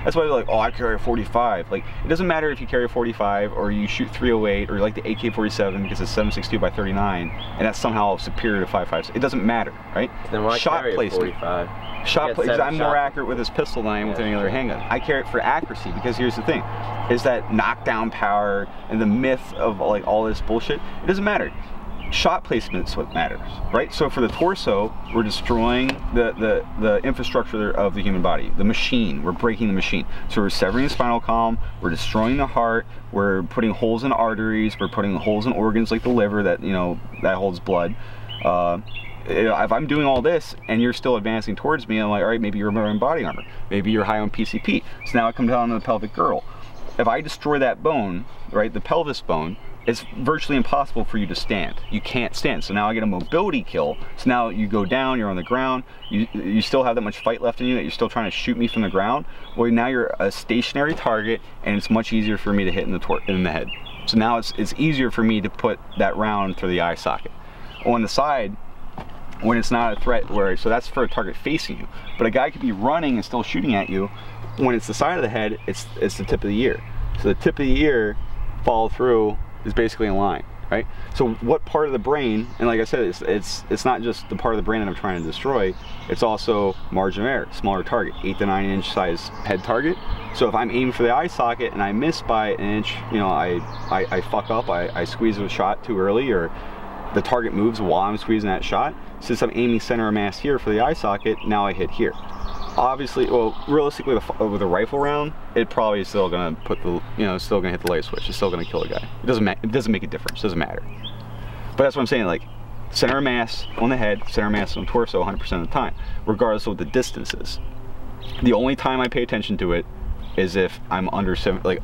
That's why they're like, oh, I carry a 45. Like, it doesn't matter if you carry a 45 or you shoot 308 or like the AK-47 because it's 7.62 by 39, and that's somehow superior to 5.56. It doesn't matter, right? Then why shot carry placement. a 45? Shot placement. I'm more accurate with this pistol than I am with any other handgun. I carry it for accuracy because here's the thing: is that knockdown power and the myth of like all this bullshit. It doesn't matter. Shot placement is what matters, right? So for the torso, we're destroying the infrastructure of the human body, the machine. We're breaking the machine. So we're severing the spinal column, we're destroying the heart, we're putting holes in arteries, we're putting holes in organs like the liver that, you know, that holds blood. If I'm doing all this and you're still advancing towards me, I'm like, all right, maybe you're wearing body armor, maybe you're high on PCP. So now I come down to the pelvic girdle. If I destroy that bone, right, the pelvis bone, it's virtually impossible for you to stand. You can't stand. So now I get a mobility kill. So now you go down, you're on the ground, you still have that much fight left in you that you're still trying to shoot me from the ground. Well, now you're a stationary target and it's much easier for me to hit in the head. So now it's easier for me to put that round through the eye socket. On the side, when it's not a threat, so that's for a target facing you. But a guy could be running and still shooting at you. When it's the side of the head, it's the tip of the ear. So the tip of the ear follow through is basically in line, right? So what part of the brain, and like I said, it's not just the part of the brain that I'm trying to destroy, it's also margin of error, smaller target, 8 to 9 inch size head target. So if I'm aiming for the eye socket and I miss by an inch, you know, I fuck up, I squeeze a shot too early, or the target moves while I'm squeezing that shot. Since I'm aiming center of mass here for the eye socket, now I hit here. Obviously, well, realistically, with a rifle round, it probably is still gonna put the, you know, still gonna hit the light switch. It's still gonna kill a guy. It doesn't make a difference. It doesn't matter. But that's what I'm saying. Like, center of mass on the head, center of mass on the torso, 100% of the time, regardless of what the distance is. The only time I pay attention to it is if I'm under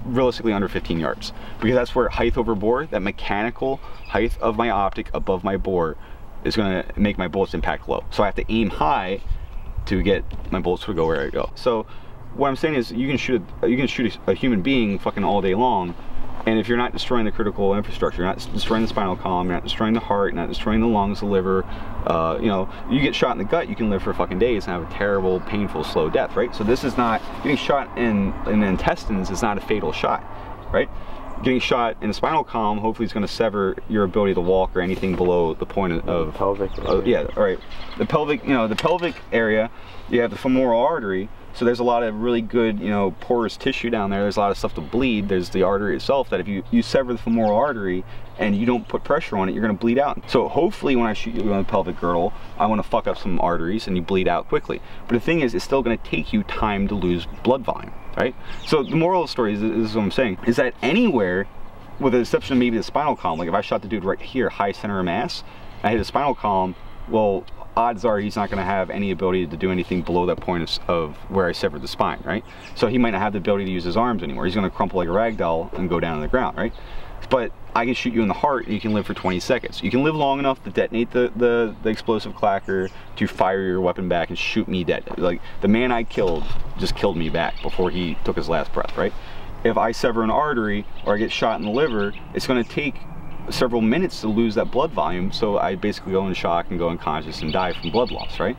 realistically under 15 yards, because that's where height over bore, that mechanical height of my optic above my bore, is gonna make my bullets impact low. So I have to aim high to get my bullets to go where I go. So what I'm saying is you can shoot a human being fucking all day long, and if you're not destroying the critical infrastructure, you're not destroying the spinal column, you're not destroying the heart, you're not destroying the lungs, the liver, you know, you get shot in the gut, you can live for fucking days and have a terrible, painful, slow death, right? So this is not, getting shot in the intestines is not a fatal shot, right? Getting shot in the spinal column hopefully is going to sever your ability to walk or anything below the point of pelvic area. Yeah, all right. The pelvic, you know, the pelvic area, you have the femoral artery, so there's a lot of really good, you know, porous tissue down there. There's a lot of stuff to bleed. There's the artery itself that if you sever the femoral artery and you don't put pressure on it, you're going to bleed out. So hopefully when I shoot you on the pelvic girdle, I want to fuck up some arteries and you bleed out quickly. But the thing is, it's still going to take you time to lose blood volume. Right? So the moral of the story is what I'm saying, is that anywhere, with the exception of maybe the spinal column, like if I shot the dude right here, high center of mass, I hit the spinal column, well, odds are he's not going to have any ability to do anything below that point of where I severed the spine, right? So he might not have the ability to use his arms anymore. He's going to crumple like a rag doll and go down on the ground, right? But I can shoot you in the heart and you can live for 20 seconds. You can live long enough to detonate the explosive clacker, to fire your weapon back and shoot me dead. Like, the man I killed just killed me back before he took his last breath, right? If I sever an artery or I get shot in the liver, it's going to take several minutes to lose that blood volume, so I basically go in shock and go unconscious and die from blood loss, right?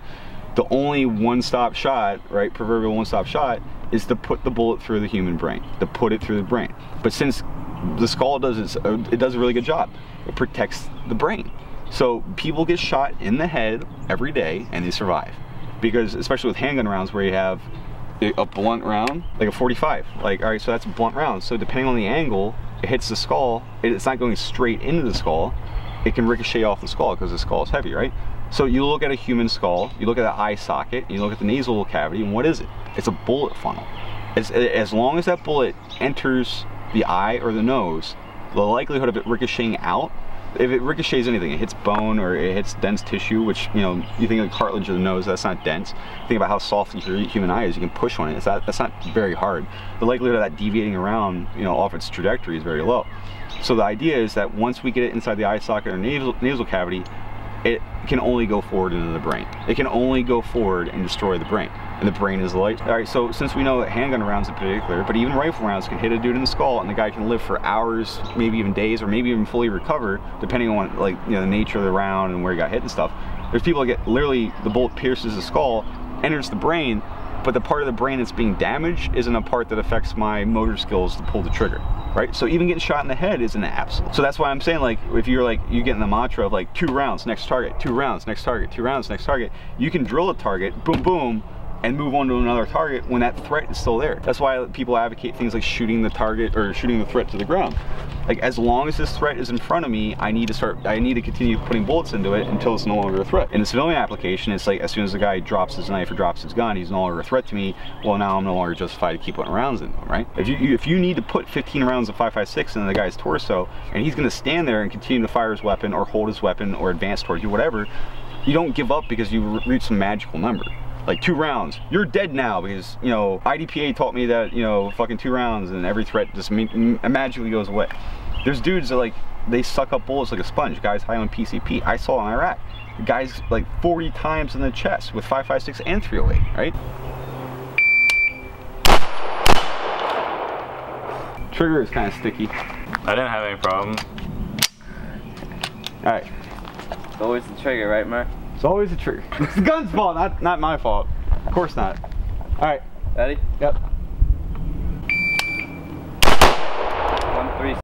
The only one-stop shot, right, proverbial one-stop shot, is to put the bullet through the human brain, to put it through the brain. But since the skull does it does a really good job. It protects the brain. So people get shot in the head every day and they survive, because especially with handgun rounds where you have a blunt round, like a 45, like, all right, so that's a blunt round. So depending on the angle, it hits the skull. It's not going straight into the skull. It can ricochet off the skull because the skull is heavy, right? So you look at a human skull, you look at the eye socket, you look at the nasal cavity, and what is it? It's a bullet funnel. As long as that bullet enters the eye or the nose, the likelihood of it ricocheting out, if it ricochets anything, it hits bone or it hits dense tissue, which, you know, you think of the cartilage of the nose, that's not dense. Think about how soft your human eye is, you can push on it, that's not very hard. The likelihood of that deviating around, you know, off its trajectory is very low. So the idea is that once we get it inside the eye socket or nasal cavity, it can only go forward into the brain. It can only go forward and destroy the brain. And the brain is light. All right, so since we know that handgun rounds in particular, but even rifle rounds can hit a dude in the skull and the guy can live for hours, maybe even days, or maybe even fully recover, depending on, like, you know, the nature of the round and where he got hit and stuff. There's people that get, literally, the bullet pierces the skull, enters the brain, but the part of the brain that's being damaged isn't a part that affects my motor skills to pull the trigger, right? So even getting shot in the head isn't an absolute. So that's why I'm saying, like, if you're like, you get in the mantra of like 2 rounds, next target, 2 rounds, next target, 2 rounds, next target, you can drill a target, boom, boom, and move on to another target when that threat is still there. That's why people advocate things like shooting the target or shooting the threat to the ground. Like, as long as this threat is in front of me, I need to continue putting bullets into it until it's no longer a threat. In a civilian application, it's like as soon as the guy drops his knife or drops his gun, he's no longer a threat to me. Well, now I'm no longer justified to keep putting rounds in them, right? If you need to put 15 rounds of 5.56 in the guy's torso, and he's gonna stand there and continue to fire his weapon or hold his weapon or advance towards you, whatever, you don't give up because you reach some magical number. Like 2 rounds, you're dead now because, you know, IDPA taught me that, you know, fucking 2 rounds and every threat just magically goes away. There's dudes that, like, they suck up bullets like a sponge, guys high on PCP. I saw in Iraq, guys like 40 times in the chest with 5.56 and 308, right? Trigger is kind of sticky. I didn't have any problem. All right. It's always the trigger, right, Murr? It's always the trigger. It's the gun's fault, not my fault. Of course not. All right. Ready? Yep.